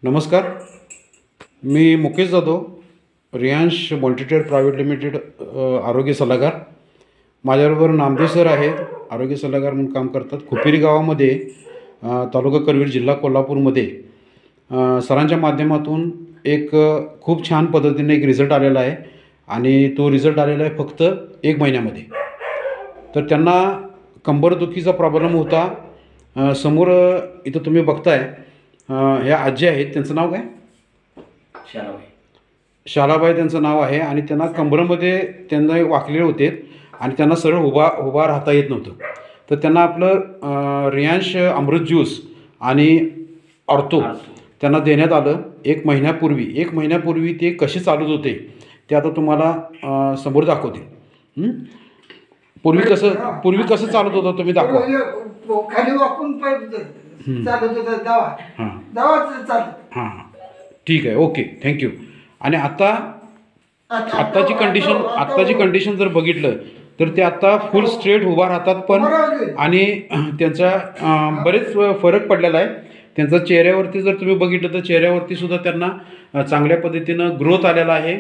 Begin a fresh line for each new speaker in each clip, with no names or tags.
नमस्कार, मी Mukesh Jadhav, Riyansh multitrade private limited आरोग्य सल्लागार. माझ्याबरोबर नामदेव सर आहेत, आरोग्य सल्लागार म्हणून काम करतात. खुपिरी गावामध्ये तालुका करवीर, जिल्हा कोल्हापूरमध्ये सरांच्या माध्यमातून एक खूप छान पद्धतीने एक रिझल्ट आलेला आहे आणि तो रिझल्ट आलेला आहे फक्त 1 महिन्यामध्ये. तर त्यांना कंबरदुखीचा प्रॉब्लेम होता. समोर इथं तुम्ही बघताय ह्या आजी आहेत, त्यांचं नाव काय? शालाबाई त्यांचं नाव आहे. आणि त्यांना कंबरमध्ये त्यांना वाकलेले होते आणि त्यांना सरळ उभा राहता येत नव्हतं. तर त्यांना आपलं रियांश अमृत ज्यूस आणि ऑर्थो त्यांना देण्यात आलं 1 महिन्यापूर्वी. 1 महिन्यापूर्वी ते कसे चालत होते ते आता तुम्हाला समोर दाखवते. पूर्वी कसं चालत होतं तुम्ही दाखवा.
खाली वाकून चालत होता
हां, ठीक आहे, ओके, थँक्यू. आणि आत्ताची कंडिशन जर बघितलं तर ते आता फुल स्ट्रेट उभा राहतात पण. आणि त्यांचा बरेच फरक पडलेला आहे. त्यांचा चेहऱ्यावरती जर तुम्ही बघितलं तर चेहऱ्यावरती सुद्धा त्यांना चांगल्या पद्धतीनं ग्रोथ आलेला आहे.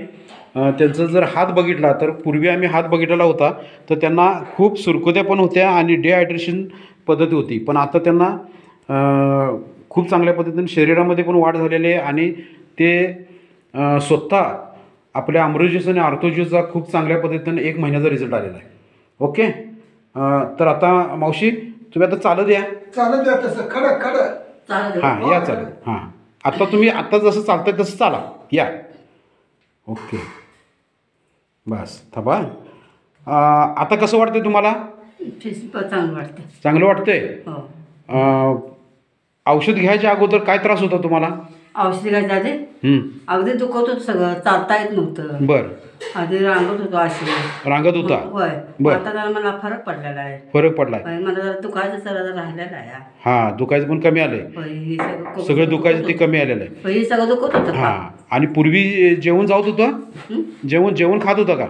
त्यांचा जर हात बघितला तर पूर्वी आम्ही हात बघितलेला होता तर त्यांना खूप सुरकुत्या पण होत्या आणि डिहायड्रेशन पद्धती होती. पण आता त्यांना खूप चांगल्या पद्धतीने शरीरामध्ये पण वाढ झालेली आहे आणि ते स्वतः आपल्या अमृत ज्यूस आणि ऑर्थो ज्यूसचा खूप चांगल्या पद्धतीने 1 महिन्याचा रिझल्ट आलेला आहे. ओके, तर आता मावशी तुम्ही आता चालत या
तसं खडं
हां, या चालत. हां, आता जसं चालतंय तसं चाला या. ओके, बस थांबा. आता कसं वाटतंय तुम्हाला? चांगलं वाटतंय. औषध घ्यायच्या अगोदर काय त्रास होता तुम्हाला?
औषध घ्यायच्या आधी अगदी दुखत होतं, सगळं चालता येत नव्हतं.
बर,
आधी रांगत होतो, अशी
रांगत होता.
होय.
बर,
आता जरा मला फरक पडलेला आहे.
फरक पडलाय.
मला जरा दुखायचं जरा राहिलेलं आहे.
हां, दुखायचं पण कमी आलंय.
हे
सगळं दुखायचं ते कमी आलेलं आहे.
हे सगळं दुखत होतं.
हां, आणि पूर्वी जेवण जात होतं? जेवण खात होता का?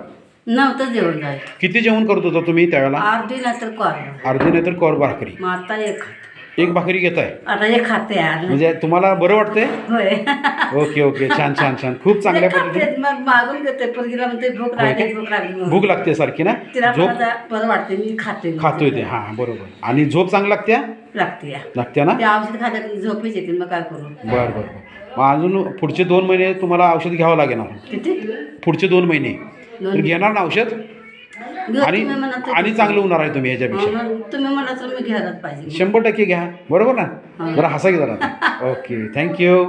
नव्हतं जेवण जाय.
किती जेवण करत होता तुम्ही त्यावेळेला?
अर्धी नाहीतर
कोर भाकरी.
मग आता
एक भाकरी घेताय?
आता एक खाते यार.
म्हणजे तुम्हाला बरं वाटतंय?
होय.
ओके, छान. खूप चांगल्या पद्धतीने.
मग मागून घेते, पोरगीला म्हणते
भूक लागते सारखी ना?
तिला बरं वाटते, मी
खातोय ते. हां, बरोबर. आणि झोप चांगली लागते ना?
ते औषध खाल्लं झोपेच येते, मग काय करू?
बरं. मग अजून पुढचे 2 महिने तुम्हाला औषध घ्यावं लागेल.
किती?
पुढचे 2 महिने तर घेणार ना औषध? आणि चांगलं होणार आहे तुम्ही ह्याच्यापेक्षा.
तुम्ही म्हणा तर मी घ्यायलाच पाहिजे.
100% घ्या, बरोबर ना? जरा हसा की जरा. Okay, thank you.